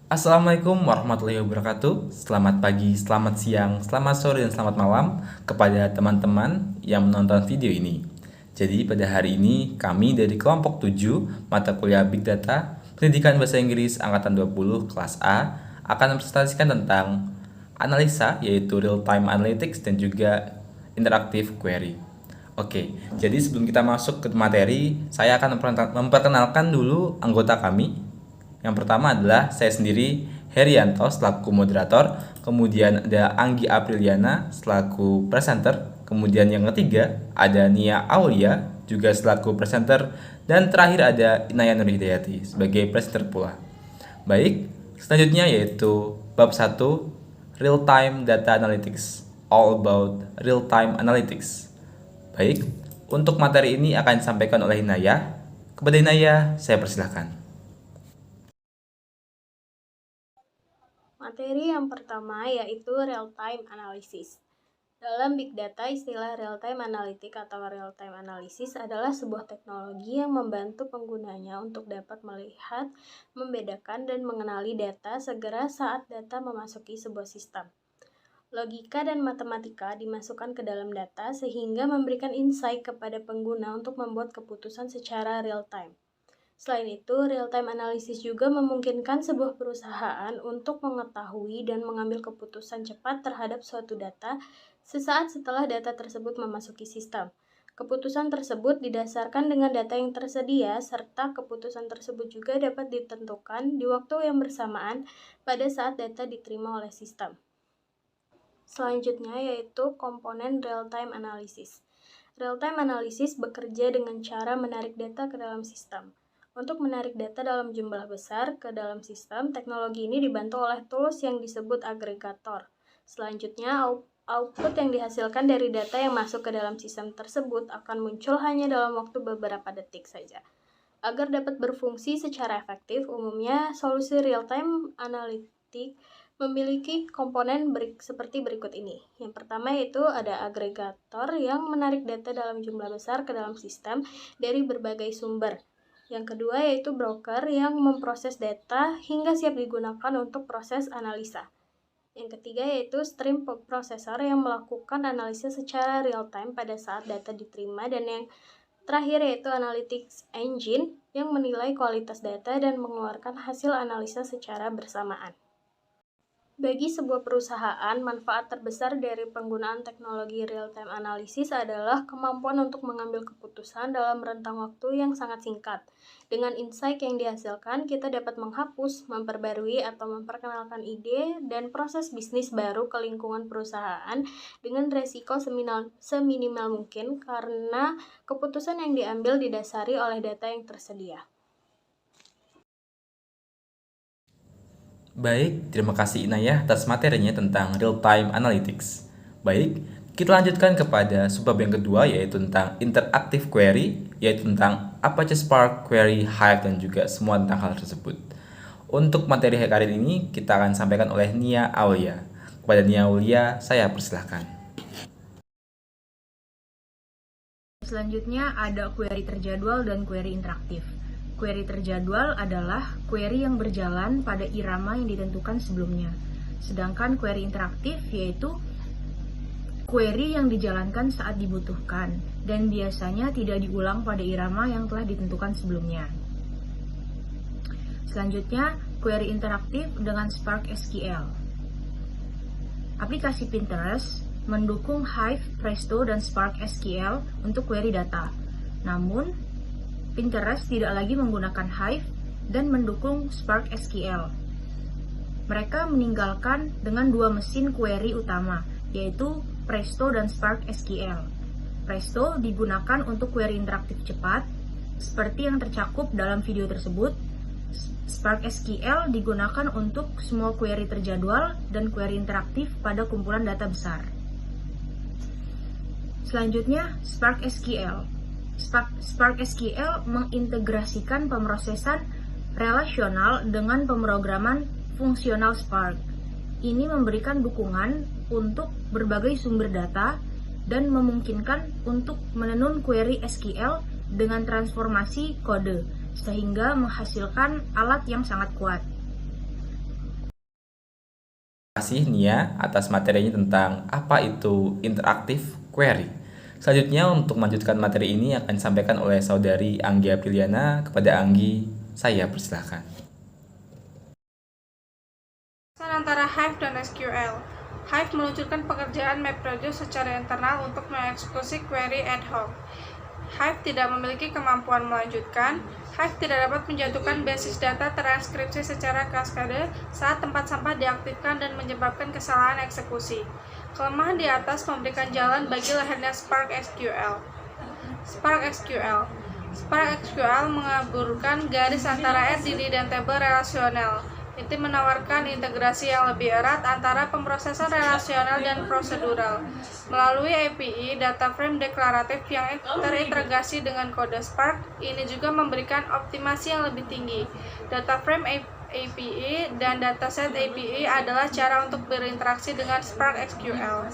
Assalamualaikum warahmatullahi wabarakatuh. Selamat pagi, selamat siang, selamat sore, dan selamat malam kepada teman-teman yang menonton video ini. Jadi pada hari ini kami dari kelompok 7 mata kuliah Big Data Pendidikan Bahasa Inggris Angkatan 20 kelas A akan mempresentasikan tentang analisa, yaitu real time analytics dan juga interactive query. Oke, jadi sebelum kita masuk ke materi, saya akan memperkenalkan dulu anggota kami. Yang pertama adalah saya sendiri, Herianto, selaku moderator. Kemudian ada Anggi Apriliana selaku presenter. Kemudian yang ketiga ada Nia Aulia juga selaku presenter. Dan terakhir ada Inaya Nurhidayati sebagai presenter pula. Baik, selanjutnya yaitu bab 1, Real Time Data Analytics. All about Real Time Analytics. Baik, untuk materi ini akan disampaikan oleh Inaya. Kepada Inaya, saya persilahkan. Materi yang pertama yaitu real-time analysis. Dalam Big Data, istilah real-time analytic atau real-time analysis adalah sebuah teknologi yang membantu penggunanya untuk dapat melihat, membedakan, dan mengenali data segera saat data memasuki sebuah sistem. Logika dan matematika dimasukkan ke dalam data sehingga memberikan insight kepada pengguna untuk membuat keputusan secara real-time. Selain itu, real-time analysis juga memungkinkan sebuah perusahaan untuk mengetahui dan mengambil keputusan cepat terhadap suatu data sesaat setelah data tersebut memasuki sistem. Keputusan tersebut didasarkan dengan data yang tersedia, serta keputusan tersebut juga dapat ditentukan di waktu yang bersamaan pada saat data diterima oleh sistem. Selanjutnya yaitu komponen real-time analysis. Real-time analysis bekerja dengan cara menarik data ke dalam sistem. Untuk menarik data dalam jumlah besar ke dalam sistem, teknologi ini dibantu oleh tools yang disebut agregator. Selanjutnya, output yang dihasilkan dari data yang masuk ke dalam sistem tersebut akan muncul hanya dalam waktu beberapa detik saja. Agar dapat berfungsi secara efektif, umumnya solusi real-time analytic memiliki komponen seperti berikut ini. Yang pertama yaitu ada agregator yang menarik data dalam jumlah besar ke dalam sistem dari berbagai sumber. Yang kedua yaitu broker yang memproses data hingga siap digunakan untuk proses analisa. Yang ketiga yaitu stream processor yang melakukan analisa secara real-time pada saat data diterima. Dan yang terakhir yaitu analytics engine yang menilai kualitas data dan mengeluarkan hasil analisa secara bersamaan. Bagi sebuah perusahaan, manfaat terbesar dari penggunaan teknologi real-time analysis adalah kemampuan untuk mengambil keputusan dalam rentang waktu yang sangat singkat. Dengan insight yang dihasilkan, kita dapat menghapus, memperbarui, atau memperkenalkan ide dan proses bisnis baru ke lingkungan perusahaan dengan resiko seminimal mungkin karena keputusan yang diambil didasari oleh data yang tersedia. Baik, terima kasih Inayah atas materinya tentang real-time analytics. Baik, kita lanjutkan kepada subbab yang kedua yaitu tentang interactive query, yaitu tentang Apache Spark, Query, Hive, dan juga semua tentang hal tersebut. Untuk materi kali ini kita akan sampaikan oleh Nia Aulia. Kepada Nia Aulia, saya persilahkan. Selanjutnya ada query terjadwal dan query interaktif. Query terjadwal adalah query yang berjalan pada irama yang ditentukan sebelumnya. Sedangkan query interaktif yaitu query yang dijalankan saat dibutuhkan dan biasanya tidak diulang pada irama yang telah ditentukan sebelumnya. Selanjutnya, query interaktif dengan Spark SQL. Aplikasi Pinterest mendukung Hive, Presto, dan Spark SQL untuk query data. Namun, Pinterest tidak lagi menggunakan Hive dan mendukung Spark SQL. Mereka meninggalkan dengan dua mesin query utama, yaitu Presto dan Spark SQL. Presto digunakan untuk query interaktif cepat, seperti yang tercakup dalam video tersebut. Spark SQL digunakan untuk semua query terjadwal dan query interaktif pada kumpulan data besar. Selanjutnya, Spark SQL. Spark SQL mengintegrasikan pemrosesan relasional dengan pemrograman fungsional Spark. Ini memberikan dukungan untuk berbagai sumber data dan memungkinkan untuk menenun query SQL dengan transformasi kode, sehingga menghasilkan alat yang sangat kuat. kasih Nia atas materinya tentang apa itu interactive query. Selanjutnya untuk melanjutkan materi ini akan disampaikan oleh saudari Anggi Apriliana. Kepada Anggi, saya persilahkan. Antara Hive dan SQL. Hive meluncurkan pekerjaan MapReduce secara internal untuk mengeksekusi query ad hoc. Hive tidak memiliki kemampuan melanjutkan. Hive tidak dapat menjatuhkan basis data transkripsi secara kaskade saat tempat sampah diaktifkan dan menyebabkan kesalahan eksekusi. Kelemahan di atas memberikan jalan bagi lahirnya Spark SQL. Spark SQL mengaburkan garis antara entity dan tabel relasional. Itu menawarkan integrasi yang lebih erat antara pemrosesan relasional dan prosedural. Melalui API, data frame deklaratif yang terintegrasi dengan kode Spark, ini juga memberikan optimasi yang lebih tinggi. Data frame API dan dataset API adalah cara untuk berinteraksi dengan Spark SQL.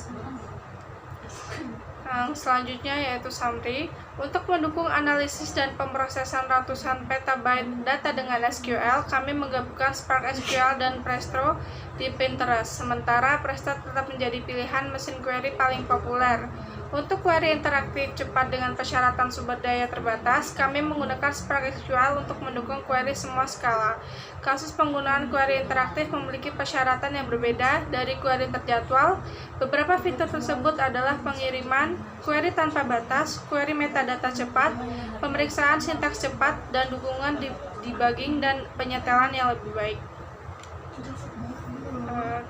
Selanjutnya yaitu summary. Untuk mendukung analisis dan pemrosesan ratusan petabyte data dengan SQL, kami menggabungkan Spark SQL dan Presto di Pinterest. Sementara Presto tetap menjadi pilihan mesin query paling populer. Untuk query interaktif cepat dengan persyaratan sumber daya terbatas, kami menggunakan Spark SQL untuk mendukung query semua skala. Kasus penggunaan query interaktif memiliki persyaratan yang berbeda dari query terjadwal. Beberapa fitur tersebut adalah pengiriman, query tanpa batas, query metadata cepat, pemeriksaan sintaks cepat, dan dukungan debugging dan penyetelan yang lebih baik.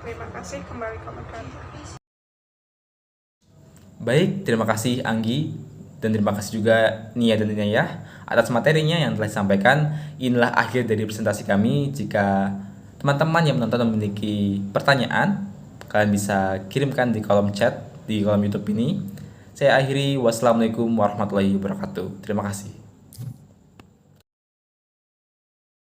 Terima kasih, kembali ke materi. Baik, terima kasih Anggi dan terima kasih juga Nia dan Inayah atas materinya yang telah disampaikan. Inilah akhir dari presentasi kami. Jika teman-teman yang menonton memiliki pertanyaan, kalian bisa kirimkan di kolom chat di kolom YouTube ini. Saya akhiri, wassalamualaikum warahmatullahi wabarakatuh. Terima kasih.